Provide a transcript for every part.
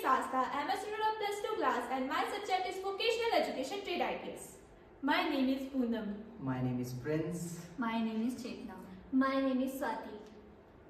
Sastha. I am a student of plus 2 class and my subject is vocational education trade ideas. My name is Poonam. My name is Prince. My name is Chetna. My name is Swati.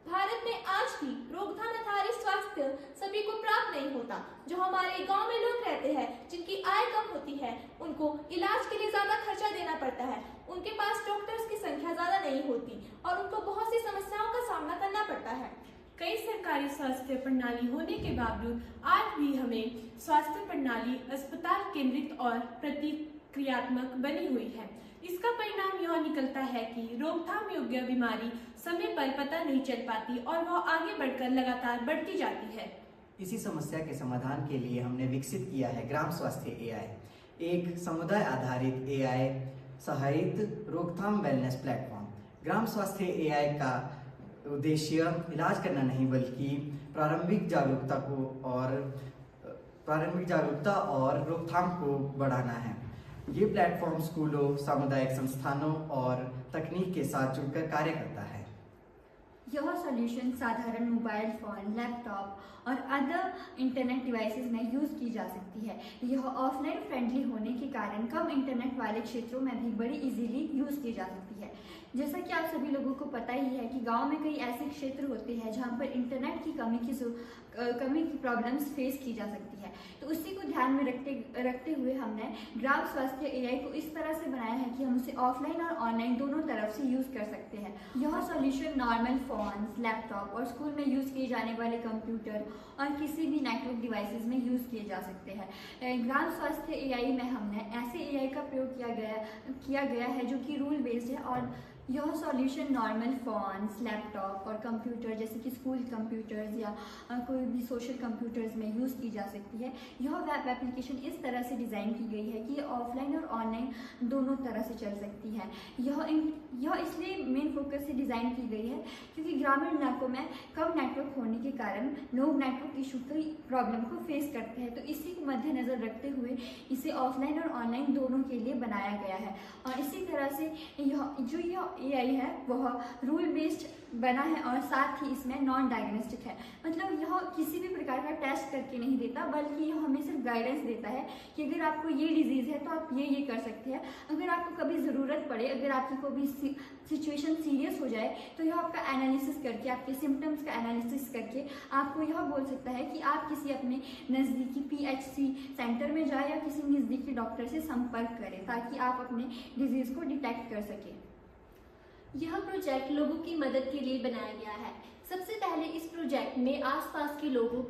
Bharat में आज भी रोगथाम आधारित स्वास्थ्य सभी को प्राप्त नहीं होता। जो हमारे गांव में लोग रहते हैं जिनकी आय कम होती है, उनको इलाज के लिए ज्यादा खर्चा देना पड़ता है। उनके पास डॉक्टर्स की संख्या ज्यादा नहीं होती और उनको बहुत सी समस्याओं का सामना करना पड़ता है। कई सरकारी स्वास्थ्य प्रणाली होने के बावजूद आज भी हमें स्वास्थ्य प्रणाली अस्पताल केंद्रित और प्रतिक्रियात्मक बनी हुई है। इसका परिणाम यह निकलता है कि रोकथाम योग्य बीमारी समय पर पता नहीं चल पाती और वह आगे बढ़कर लगातार बढ़ती जाती है। इसी समस्या के समाधान के लिए हमने विकसित किया है ग्राम स्वास्थ्य एआई, एक समुदाय आधारित एआई सहायित रोकथाम वेलनेस प्लेटफॉर्म। ग्राम स्वास्थ्य एआई का उद्देश्य इलाज करना नहीं बल्कि प्रारंभिक जागरूकता और रोकथाम को बढ़ाना है। ये प्लेटफॉर्म स्कूलों, सामुदायिक संस्थानों और तकनीक के साथ जुड़कर कार्य करता है। यह सॉल्यूशन साधारण मोबाइल फोन, लैपटॉप और अदर इंटरनेट डिवाइसेस में यूज की जा सकती है। यह ऑफलाइन फ्रेंडली होने के कारण कम इंटरनेट वाले क्षेत्रों में भी बड़ी इजीली यूज की जा सकती है। जैसा कि आप सभी लोगों को पता ही है कि गांव में कई ऐसे क्षेत्र होते हैं जहां पर इंटरनेट की कमी की प्रॉब्लम्स फेस की जा सकती है। तो उसी को ध्यान में रखते हुए हमने ग्राम स्वास्थ्य एआई को इस तरह से बनाया है कि हम उसे ऑफलाइन और ऑनलाइन दोनों तरफ से यूज कर सकते हैं। यह सॉल्यूशन नॉर्मल फोन्स, लैपटॉप और स्कूल में यूज किए जाने वाले कंप्यूटर और किसी भी नेटवर्क डिवाइसेस में यूज किए जा सकते हैं। ग्राम स्वास्थ्य एआई में हमने ऐसे एआई का प्रयोग किया गया है जो कि रूल बेस्ड है और यह सॉल्यूशन नॉर्मल फोन्स, लैपटॉप और कंप्यूटर जैसे कि स्कूल कंप्यूटर्स या कोई भी सोशल कंप्यूटर्स में यूज़ की जा सकती है। यह वेब एप्लीकेशन इस तरह से डिज़ाइन की गई है कि ऑफलाइन और ऑनलाइन दोनों तरह से चल सकती है। यह इसलिए मेन फोकस से डिज़ाइन की गई है क्योंकि ग्रामीण इलाकों में कम नेटवर्क होने के कारण लोग नेटवर्क इशू की प्रॉब्लम को फेस करते हैं। तो इसी को मद्देनज़र रखते हुए इसे ऑफलाइन और ऑनलाइन दोनों के लिए बनाया गया है। और इसी तरह से यह एआई है वह रूल बेस्ड बना है और साथ ही इसमें नॉन डायग्नोस्टिक है। मतलब यह किसी भी प्रकार का टेस्ट करके नहीं देता बल्कि यह हमें सिर्फ गाइडेंस देता है कि अगर आपको ये डिजीज़ है तो आप ये कर सकते हैं। अगर आपको कभी ज़रूरत पड़े, अगर आपकी कोई सिचुएशन सीरियस हो जाए तो यह आपका एनालिसिस करके, आपके सिम्टम्स का एनालिसिस करके आपको यह बोल सकता है कि आप किसी अपने नज़दीकी पीएचसी सेंटर में जाए या किसी नज़दीकी डॉक्टर से संपर्क करें ताकि आप अपने डिजीज़ को डिटेक्ट कर सकें। यह प्रोजेक्ट लोगों की मदद के लिए बनाया गया है। सबसे पहले इस प्रोजेक्ट में आसपास के लोगों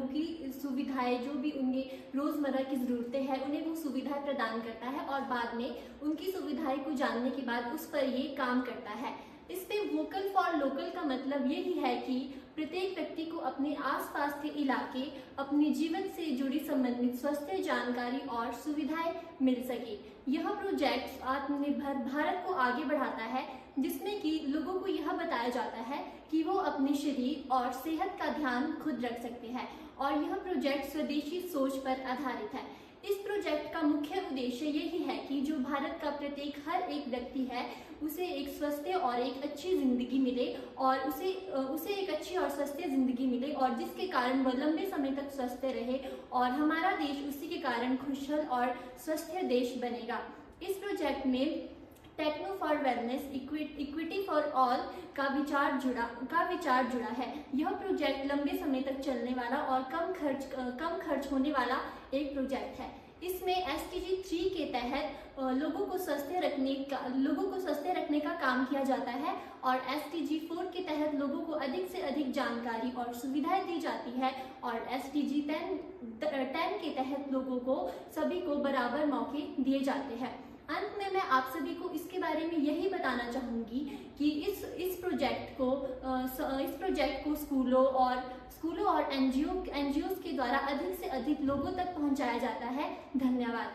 की सुविधाएं, जो भी उन्हें रोज़मर्रा की ज़रूरतें हैं, उन्हें वो सुविधाएं प्रदान करता है और बाद में उनकी सुविधाएं को जानने के बाद उस पर ये काम करता है। इस पे वोकल फॉर लोकल का मतलब यही है कि प्रत्येक व्यक्ति को अपने आसपास के इलाके, अपने जीवन से जुड़ी संबंधित स्वास्थ्य जानकारी और सुविधाएं मिल सके। यह प्रोजेक्ट आत्मनिर्भर भारत को आगे बढ़ाता है जिसमें कि लोगों को यह बताया जाता है कि वो अपने शरीर और सेहत का ध्यान खुद रख सकते हैं और यह प्रोजेक्ट स्वदेशी सोच पर आधारित है। इस प्रोजेक्ट का मुख्य उद्देश्य यही है कि जो भारत का प्रत्येक हर एक व्यक्ति है उसे एक स्वस्थ और एक अच्छी जिंदगी मिले और उसे एक अच्छी और स्वस्थ जिंदगी मिले और जिसके कारण वह लंबे समय तक स्वस्थ रहे और हमारा देश उसी के कारण खुशहाल और स्वस्थ देश बनेगा। इस प्रोजेक्ट में techno for wellness, equity for all का विचार जुड़ा है। यह प्रोजेक्ट लंबे समय तक चलने वाला और कम खर्च होने वाला एक प्रोजेक्ट है। इसमें SDG 3 के तहत लोगों को स्वस्थ रखने का काम किया जाता है और SDG 4 के तहत लोगों को अधिक से अधिक जानकारी और सुविधाएं दी जाती है और SDG 10 के तहत लोगों को सभी को बराबर मौके दिए जाते हैं। अंत में मैं आप सभी को इसके बारे में यही बताना चाहूँगी कि इस प्रोजेक्ट को स्कूलों और NGOs के द्वारा अधिक से अधिक लोगों तक पहुँचाया जाता है। धन्यवाद।